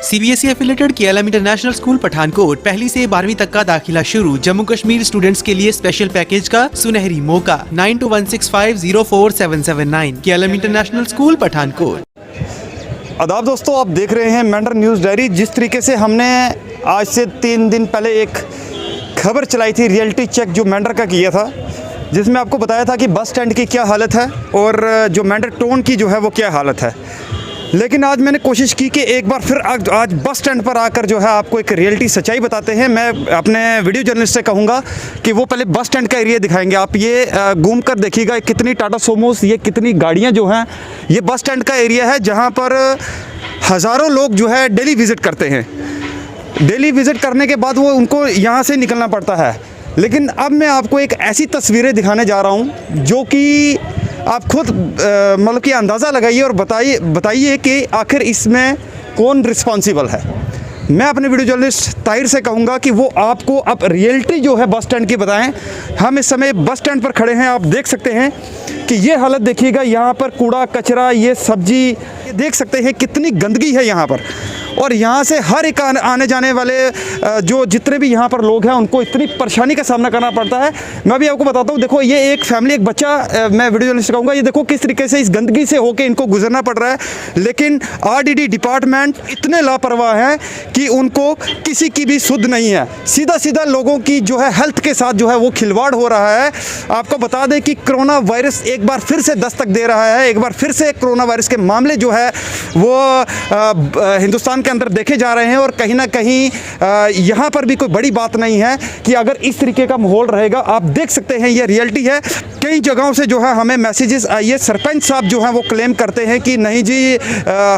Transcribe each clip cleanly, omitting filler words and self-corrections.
CBSE affiliated KLM international school Pathankot 1ली से 12वीं तक का दाखिला शुरू। जम्मू कश्मीर स्टूडेंट्स के लिए स्पेशल पैकेज का सुनहरी मौका। 9216504779 केएलएम इंटरनेशनल स्कूल पठानकोट। आदाब दोस्तों, आप देख रहे हैं मेंढर न्यूज़ डायरी। जिस तरीके से हमने आज से 3 दिन पहले एक खबर चलाई थी, रियलिटी चेक जो मेंढर का किया था, जिसमें आपको बताया था कि बस स्टैंड की क्या हालत है और जो मेंढर टाउन की जो है वो क्या हालत है। लेकिन आज मैंने कोशिश की कि एक बार फिर आज बस स्टैंड पर आकर जो है आपको एक रियलिटी सच्चाई बताते हैं। मैं अपने वीडियो जर्नलिस्ट से कहूँगा कि वो पहले बस स्टैंड का एरिया दिखाएंगे। आप ये घूम कर देखिएगा कितनी टाटा सोमोस, ये कितनी गाड़ियाँ जो हैं। ये बस स्टैंड का एरिया है जहाँ पर हज़ारों लोग जो है डेली विज़िट करते हैं। डेली विज़िट करने के बाद वो उनको यहाँ से निकलना पड़ता है। लेकिन अब मैं आपको एक ऐसी तस्वीरें दिखाने जा रहा हूँ जो कि आप खुद मतलब कि अंदाज़ा लगाइए और बताइए कि आखिर इसमें कौन रिस्पॉन्सिबल है। मैं अपने वीडियो जर्नलिस्ट ताहिर से कहूँगा कि वो आपको अब रियलिटी जो है बस स्टैंड की बताएं। हम इस समय बस स्टैंड पर खड़े हैं। आप देख सकते हैं कि ये हालत देखिएगा, यहाँ पर कूड़ा कचरा, ये सब्जी, ये देख सकते हैं कितनी गंदगी है यहाँ पर। और यहाँ से हर एक आने जाने वाले जो जितने भी यहाँ पर लोग हैं उनको इतनी परेशानी का सामना करना पड़ता है। मैं भी आपको बताता हूँ, देखो ये एक फैमिली, एक बच्चा, मैं वीडियो जर्नलिस्ट कहूँगा, ये देखो किस तरीके से इस गंदगी से होके इनको गुजरना पड़ रहा है। लेकिन आरडीडी डिपार्टमेंट इतने लापरवाह हैं कि उनको किसी की भी सुध नहीं है। सीधा लोगों की जो है हेल्थ के साथ जो है वो खिलवाड़ हो रहा है। आपको बता दें कि कोरोना वायरस एक बार फिर से दस्तक दे रहा है। एक बार फिर से कोरोना वायरस के मामले जो है वो हिंदुस्तान के अंदर देखे जा रहे हैं। और कहीं ना कहीं यहाँ पर भी कोई बड़ी बात नहीं है कि अगर इस तरीके का माहौल रहेगा। आप देख सकते हैं ये रियलिटी है। कई जगहों से जो है हमें मैसेजेस आए। सरपंच साहब जो हैं वो क्लेम करते हैं कि नहीं जी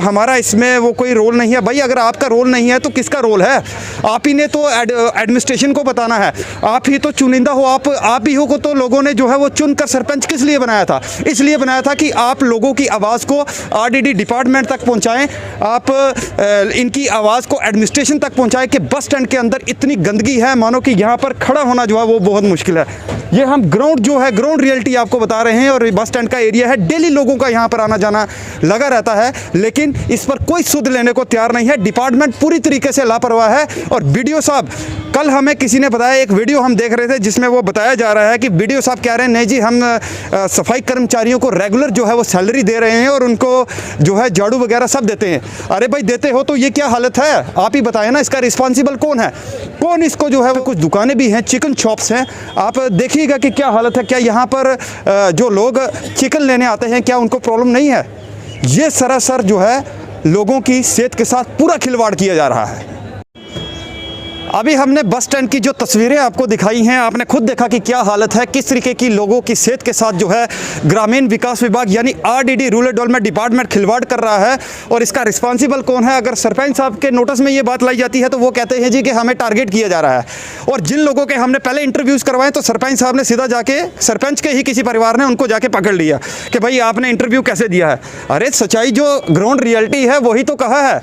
हमारा इसमें वो कोई रोल नहीं है। भाई अगर आपका रोल नहीं है तो किसका रोल है? आप ही ने तो एडमिनिस्ट्रेशन को बताना है। आप ही तो चुनिंदा हो, आप ही हो को तो लोगों ने जो है वो चुनकर सरपंच किस लिए बनाया था? इसलिए बनाया था कि आप लोगों की आवाज़ को आरडीडी डिपार्टमेंट तक पहुँचाएँ, आप इनकी आवाज़ को एडमिनिस्ट्रेशन तक पहुँचाएँ कि बस स्टैंड के अंदर इतनी गंदगी है मानो कि यहाँ पर खड़ा होना जो है वो बहुत मुश्किल है। ये हम ग्राउंड रियलिटी आपको बता रहे हैं। और बस स्टैंड का एरिया है, डेली लोगों का यहाँ पर आना जाना लगा रहता है। लेकिन इस पर कोई सुध लेने को तैयार नहीं है। डिपार्टमेंट पूरी तरीके से लापरवाह है। और बीडीओ साहब, कल हमें किसी ने बताया, एक वीडियो हम देख रहे थे जिसमें वो बताया जा रहा है कि बीडीओ साहब कह रहे हैं नहीं जी हम सफाई कर्मचारियों को रेगुलर जो है वो सैलरी दे रहे हैं और उनको जो है झाड़ू वगैरह सब देते हैं। अरे भाई देते हो तो ये क्या हालत है? आप ही बताएं ना, इसका रिस्पॉन्सिबल कौन है? कौन इसको जो है? कुछ दुकानें भी हैं, चिकन शॉप्स हैं। आप देखिएगा कि क्या हालत है। क्या यहाँ पर जो लोग चिकन लेने आते हैं क्या उनको प्रॉब्लम नहीं है? ये सरासर जो है लोगों की सेहत के साथ पूरा खिलवाड़ किया जा रहा है। अभी हमने बस स्टैंड की जो तस्वीरें आपको दिखाई हैं, आपने खुद देखा कि क्या हालत है, किस तरीके की लोगों की सेहत के साथ जो है ग्रामीण विकास विभाग यानी आरडीडी रूरल डेवलपमेंट डिपार्टमेंट खिलवाड़ कर रहा है। और इसका रिस्पॉन्सिबल कौन है? अगर सरपंच साहब के नोटिस में ये बात लाई जाती है तो वो कहते हैं जी कि हमें टारगेट किया जा रहा है। और जिन लोगों के हमने पहले इंटरव्यूज़ करवाए तो सरपंच साहब ने सीधा जाके, सरपंच के ही किसी परिवार ने उनको जाके पकड़ लिया कि भाई आपने इंटरव्यू कैसे दिया है। अरे सच्चाई जो ग्राउंड रियलिटी है वही तो कहा है,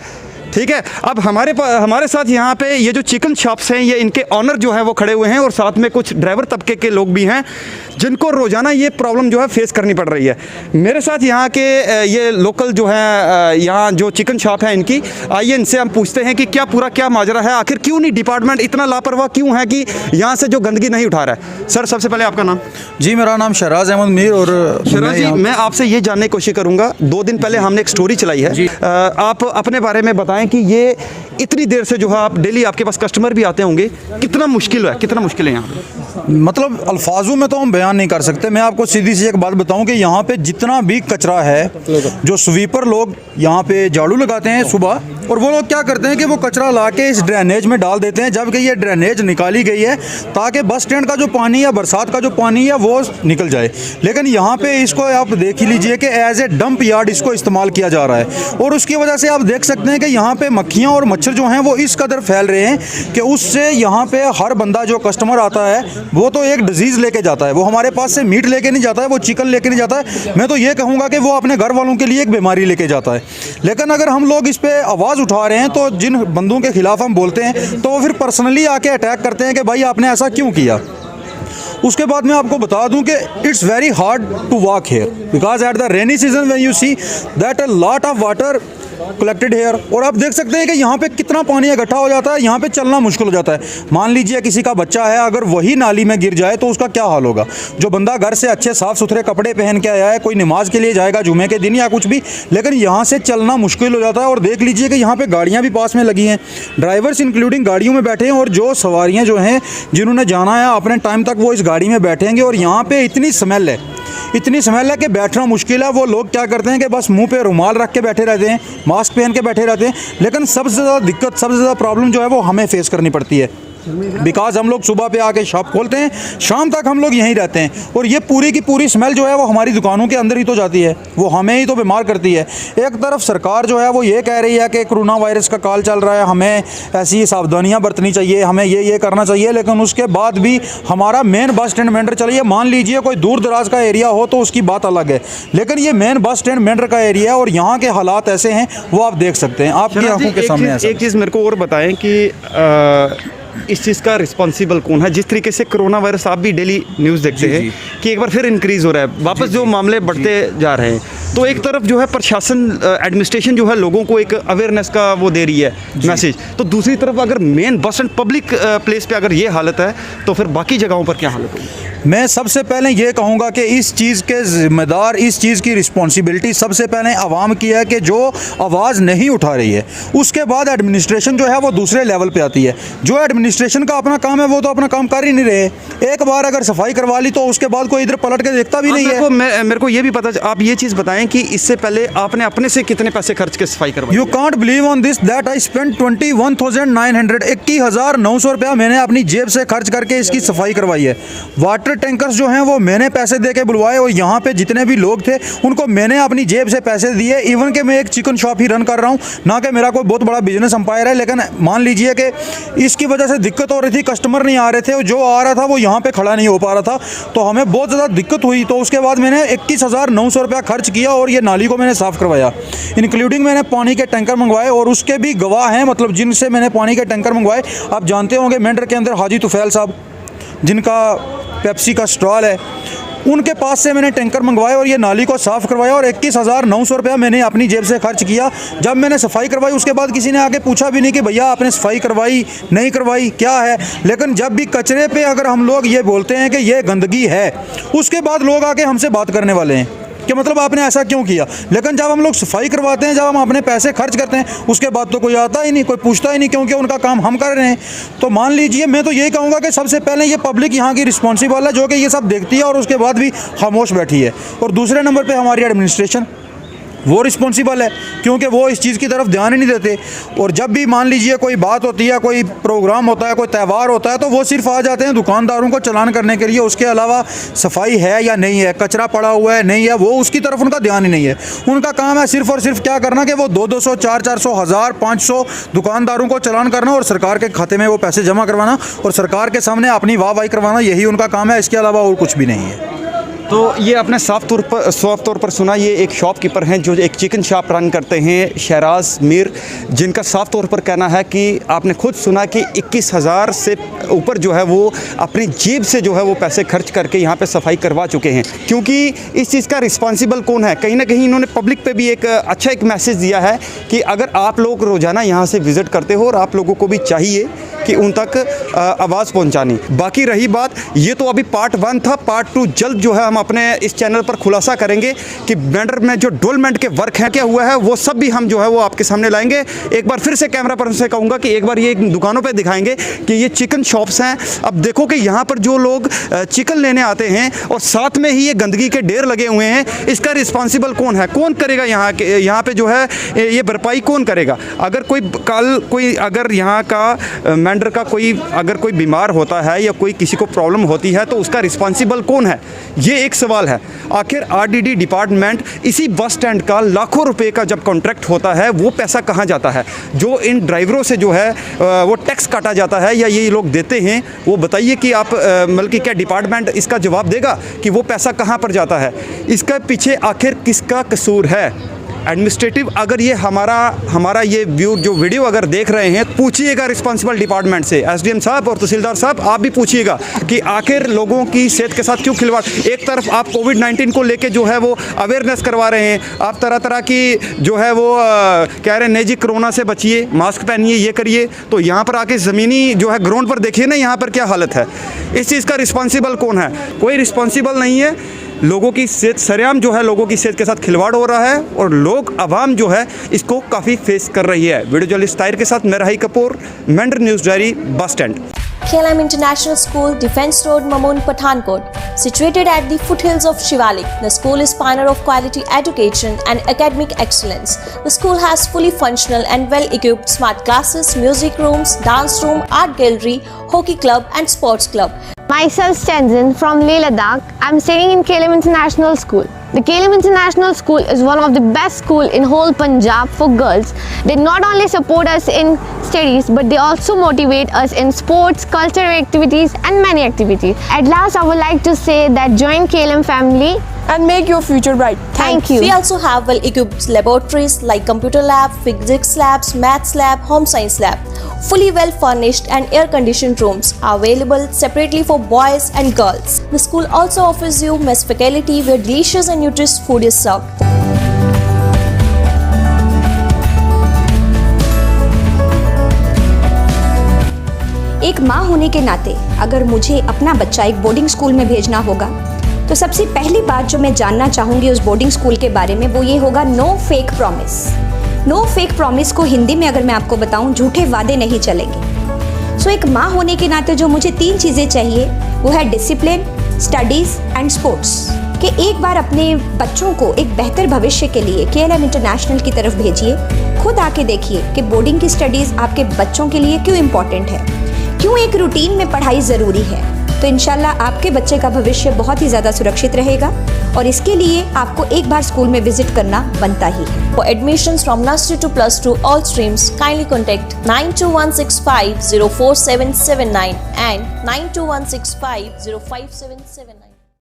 ठीक है। अब हमारे साथ यहाँ पे ये जो चिकन शॉप्स हैं, ये इनके ऑनर जो है वो खड़े हुए हैं और साथ में कुछ ड्राइवर तबके के लोग भी हैं जिनको रोज़ाना ये प्रॉब्लम जो है फेस करनी पड़ रही है। मेरे साथ यहाँ के ये लोकल जो है, यहाँ जो चिकन शॉप है इनकी, आइए इनसे हम पूछते हैं कि क्या माजरा है, आखिर क्यों नहीं डिपार्टमेंट इतना लापरवाह क्यों है कि यहाँ से जो गंदगी नहीं उठा रहा है। सर सबसे पहले आपका नाम? जी मेरा नाम शहराज अहमद मीर। और शहराज जी, मैं आपसे ये जानने की कोशिश करूँगा, 2 दिन पहले हमने एक स्टोरी चलाई है, आप अपने बारे में बताएं कि ये इतनी देर से जो है आप डेली, आपके पास कस्टमर भी आते होंगे, कितना मुश्किल है यहाँ पे? मतलब अल्फाजों में तो हम बयान नहीं कर सकते। मैं आपको सीधी सी एक बात बताऊं कि यहाँ पे जितना भी कचरा है, जो स्वीपर लोग यहाँ पे झाड़ू लगाते हैं सुबह, और वो लोग क्या करते हैं कि वो कचरा लाके इस ड्रेनेज में डाल देते हैं, जबकि ये ड्रेनेज निकाली गई है ताकि बस स्टैंड का जो पानी या बरसात का जो पानी है वो निकल जाए। लेकिन यहाँ पे इसको आप देख ही लीजिए कि एज ए डंप यार्ड इसको इस्तेमाल किया जा रहा है। और उसकी वजह से आप देख सकते हैं कि यहाँ पे मक्खियाँ और मच्छर जो हैं वो इस कदर फैल रहे हैं कि उससे यहाँ पे हर बंदा जो कस्टमर आता है वो तो एक डिजीज़ लेके जाता है। वो हमारे पास से मीट लेके नहीं जाता है, वो चिकन लेके नहीं जाता है। मैं तो ये कहूँगा कि वो अपने घर वालों के लिए एक बीमारी लेके जाता है। लेकिन अगर हम लोग इस पर आवाज़ उठा रहे हैं तो जिन बंदों के खिलाफ हम बोलते हैं तो वो फिर पर्सनली आके अटैक करते हैं कि भाई आपने ऐसा क्यों किया। उसके बाद मैं आपको बता दूं कि it's very hard to walk here because at the rainy season when you see that a lot of water collected here. और आप देख सकते हैं कि यहाँ पे कितना पानी इकट्ठा हो जाता है, यहाँ पे चलना मुश्किल हो जाता है। मान लीजिए किसी का बच्चा है, अगर वही नाली में गिर जाए तो उसका क्या हाल होगा। जो बंदा घर से अच्छे साफ़ सुथरे कपड़े पहन के आया है, कोई नमाज के लिए जाएगा जुमे के दिन या कुछ भी, लेकिन यहाँ से चलना मुश्किल हो जाता है। और देख लीजिए कि यहाँ पे गाड़ियाँ भी पास में लगी हैं, ड्राइवर्स इंक्लूडिंग गाड़ियों में बैठे हैं, और जो सवारियाँ जो हैं जिन्होंने जाना है अपने टाइम तक वो इस गाड़ी में बैठेंगे। और यहाँ पे इतनी स्मेल है कि बैठना मुश्किल है। वो लोग क्या करते हैं कि बस मुंह पे रुमाल रख के बैठे रहते हैं, मास्क पहन के बैठे रहते हैं। लेकिन सबसे ज़्यादा दिक्कत, सबसे ज़्यादा प्रॉब्लम जो है वो हमें फेस करनी पड़ती है, बिकॉज हम लोग सुबह पे आके शॉप खोलते हैं, शाम तक हम लोग यहीं रहते हैं, और ये पूरी की पूरी स्मेल जो है वो हमारी दुकानों के अंदर ही तो जाती है, वो हमें ही तो बीमार करती है। एक तरफ सरकार जो है वो ये कह रही है कि कोरोना वायरस का काल चल रहा है, हमें ऐसी सावधानियां बरतनी चाहिए, हमें ये करना चाहिए, लेकिन उसके बाद भी हमारा मेन बस स्टैंड मेंढर चलिए, मान लीजिए कोई दूर दराज का एरिया हो तो उसकी बात अलग है, लेकिन ये मेन बस स्टैंड मेंढर का एरिया है और यहाँ के हालात ऐसे हैं वो आप देख सकते हैं, आपकी आंखों के सामने। एक चीज़ मेरे को और बताएं कि इस चीज़ का रिस्पॉन्सिबल कौन है? जिस तरीके से कोरोना वायरस, आप भी डेली न्यूज़ देखते हैं कि एक बार फिर इंक्रीज़ हो रहा है, वापस जो मामले बढ़ते जा रहे हैं, तो एक तरफ जो है प्रशासन, एडमिनिस्ट्रेशन जो है लोगों को एक अवेयरनेस का वो दे रही है मैसेज, तो दूसरी तरफ अगर main bus and public place पे अगर ये हालत है तो फिर बाकी जगहों पर क्या हालत होगी? मैं सबसे पहले ये कहूँगा कि इस चीज़ के ज़िम्मेदार, इस चीज़ की रिस्पॉन्सिबिलिटी सबसे पहले आवाम की है कि जो आवाज़ नहीं उठा रही है। उसके बाद एडमिनिस्ट्रेशन जो है वो दूसरे लेवल पे आती है। जो एडमिनिस्ट्रेशन का अपना काम है वो तो अपना काम कर ही नहीं रहे। एक बार अगर सफाई करवा ली तो उसके बाद कोई इधर पलट के देखता भी नहीं है। मेरे को ये भी पता, आप ये चीज़ बताएं कि इससे पहले आपने अपने से कितने पैसे खर्च के सफाई करवाई? You can't believe on this that I spend 21,900 21,900 रुपया मैंने अपनी जेब से खर्च करके इसकी सफाई करवाई है। वाटर टैंकर्स जो हैं वो मैंने पैसे दे के बुलवाए, और यहाँ पे जितने भी लोग थे उनको मैंने अपनी जेब से पैसे दिए। इवन कि मैं एक चिकन शॉप ही रन कर रहा हूँ, ना कि मेरा कोई बहुत बड़ा बिजनेस एम्पायर है, लेकिन मान लीजिए कि इसकी वजह से दिक्कत हो रही थी, कस्टमर नहीं आ रहे थे, जो आ रहा था वो यहाँ पे खड़ा नहीं हो पा रहा था, तो हमें बहुत ज़्यादा दिक्कत हुई। तो उसके बाद मैंने 21,900 रुपया खर्च किया और ये नाली को मैंने साफ़ करवाया, इंक्लूडिंग मैंने पानी के टैंकर मंगवाए, और उसके भी गवाह हैं, मतलब जिनसे मैंने पानी के टैंकर मंगवाए। आप जानते होंगे मेंढर के अंदर हाजी तुफैल साहब, जिनका पेप्सी का स्टॉल है, उनके पास से मैंने टैंकर मंगवाए और ये नाली को साफ़ करवाया, और 21,900 रुपया मैंने अपनी जेब से खर्च किया। जब मैंने सफाई करवाई उसके बाद किसी ने आके पूछा भी नहीं कि भैया आपने सफाई करवाई नहीं करवाई क्या है। लेकिन जब भी कचरे पे अगर हम लोग ये बोलते हैं कि ये गंदगी है, उसके बाद लोग आके हमसे बात करने वाले हैं कि मतलब आपने ऐसा क्यों किया। लेकिन जब हम लोग सफाई करवाते हैं, जब हम अपने पैसे खर्च करते हैं, उसके बाद तो कोई आता ही नहीं, कोई पूछता ही नहीं, क्योंकि उनका काम हम कर रहे हैं। तो मान लीजिए, मैं तो यही कहूँगा कि सबसे पहले ये पब्लिक यहाँ की रिस्पॉन्सिबल है, जो कि ये सब देखती है और उसके बाद भी खामोश बैठी है। और दूसरे नंबर पर हमारी एडमिनिस्ट्रेशन, वो रिस्पॉन्सिबल है, क्योंकि वो इस चीज़ की तरफ ध्यान ही नहीं देते। और जब भी मान लीजिए कोई बात होती है, कोई प्रोग्राम होता है, कोई त्यौहार होता है, तो वो सिर्फ आ जाते हैं दुकानदारों को चलान करने के लिए। उसके अलावा सफाई है या नहीं है, कचरा पड़ा हुआ है नहीं है, वो उसकी तरफ उनका ध्यान ही नहीं है। उनका काम है सिर्फ और सिर्फ क्या करना कि वो 200, 400, 1000, 500 दुकानदारों को चलान करना और सरकार के खाते में वो पैसे जमा करवाना और सरकार के सामने अपनी वाहवाही करवाना, यही उनका काम है। इसके अलावा और कुछ भी नहीं है। तो ये आपने साफ तौर पर सुना, ये एक शॉपकीपर हैं जो एक चिकन शॉप रन करते हैं, शहराज मीर, जिनका साफ तौर पर कहना है कि आपने खुद सुना कि 21,000 से ऊपर जो है वो अपनी जेब से जो है वो पैसे खर्च करके यहाँ पे सफाई करवा चुके हैं। क्योंकि इस चीज़ का रिस्पॉन्सिबल कौन है? कहीं ना कहीं इन्होंने पब्लिक पे भी एक अच्छा एक मैसेज दिया है कि अगर आप लोग रोज़ाना यहाँ से विज़िट करते हो और आप लोगों को भी चाहिए कि उन तक आवाज़ पहुँचानी। बाकी रही बात, ये तो अभी पार्ट 1 था, पार्ट 2 जल्द जो है हम अपने इस चैनल पर खुलासा करेंगे कि मेंढर में जो डेवलपमेंट के वर्क है क्या हुआ है, वो सब भी हम जो है वो आपके सामने लाएंगे। एक बार फिर से कैमरा पर्सन से कहूँगा कि एक बार ये दुकानों पे दिखाएंगे कि ये चिकन शॉप्स हैं। अब देखो कि यहाँ पर जो लोग चिकन लेने आते हैं और साथ में ही ये गंदगी के ढेर लगे हुए हैं, इसका रिस्पॉन्सिबल कौन है? कौन करेगा यहाँ पे जो है ये भरपाई कौन करेगा? अगर कोई अगर यहाँ का मेंढर का अगर कोई बीमार होता है या कोई किसी को प्रॉब्लम होती है तो उसका रिस्पॉन्सिबल कौन है? ये एक सवाल है। आखिर आरडीडी डिपार्टमेंट इसी बस स्टैंड का लाखों रुपए का जब कॉन्ट्रैक्ट होता है, वो पैसा कहाँ जाता है? जो इन ड्राइवरों से जो है वो टैक्स काटा जाता है या ये लोग देते हैं, वो बताइए कि आप बल्कि क्या डिपार्टमेंट इसका जवाब देगा कि वो पैसा कहाँ पर जाता है? इसका पीछे आखिर किसका कसूर है? एडमिनिस्ट्रेटिव, अगर ये हमारा ये जो वीडियो अगर देख रहे हैं, पूछिएगा रिस्पॉन्सिबल डिपार्टमेंट से, एसडीएम साहब और तहसीलदार साहब, आप भी पूछिएगा कि आखिर लोगों की सेहत के साथ क्यों खिलवाड़। एक तरफ आप कोविड-19 को लेके जो है वो अवेयरनेस करवा रहे हैं, आप तरह तरह की जो है वो कह रहे हैं नहीं जी कोरोना से बचिए, मास्क पहनिए, ये करिए, तो यहाँ पर आके ज़मीनी जो है ग्राउंड पर देखिए ना यहाँ पर क्या हालत है। इस चीज़ का रिस्पॉन्सिबल कौन है? कोई रिस्पॉन्सिबल नहीं है। लोगों की सेहत सरेआम जो है लोगों की सेहत के साथ खिलवाड़ हो रहा है और लोग आवाम जो है इसको काफ़ी फेस कर रही है। वीडियो जर्नलिस्ट ताहिर के साथ मैं Rahi Kapoor, Mendhar news diary, bus stand. KLM International School, Defence Road, Mamoon, Pathankot. Situated at the foothills of Shivalik, the school is pioneer of quality education and academic excellence. The school has fully functional and well-equipped smart classes, music rooms, dance room, art gallery, hockey club and sports club. Myself Stanzin from Leh Ladakh. I'm studying in KLM International School. The KLM International School is one of the best schools in whole Punjab for girls. They not only support us in studies but they also motivate us in sports, cultural activities and many activities. At last I would like to say that join KLM family and make your future bright. Thank you. We also have well-equipped laboratories like computer lab, physics labs, maths lab, home science lab. Fully well-furnished and air-conditioned rooms are available separately for boys and girls. The school also offers you mess faculty where delicious and nutritious food is served. एक माँ होने के नाते अगर मुझे अपना बच्चा एक बोर्डिंग स्कूल में भेजना होगा तो सबसे पहली बात जो मैं जानना चाहूँगी उस बोर्डिंग स्कूल के बारे में वो ये होगा no fake promise. No fake promise को हिंदी में अगर मैं आपको बताऊँ, झूठे वादे नहीं चलेंगे। सो एक माँ होने के नाते जो मुझे 3 चीज़ें चाहिए वो है डिसिप्लिन, स्टडीज़ एंड स्पोर्ट्स। कि एक बार अपने बच्चों को एक बेहतर भविष्य के लिए KLM इंटरनेशनल की तरफ भेजिए। खुद आके देखिए कि बोर्डिंग की स्टडीज़ आपके बच्चों के लिए क्यों इम्पॉर्टेंट है, क्यों एक रूटीन में पढ़ाई ज़रूरी है। तो इंशाल्लाह आपके बच्चे का भविष्य बहुत ही ज़्यादा सुरक्षित रहेगा और इसके लिए आपको एक बार स्कूल में विजिट करना बनता ही है। For admissions from nursery to +2 all streams, kindly contact 92165 04779 and 92165 05779.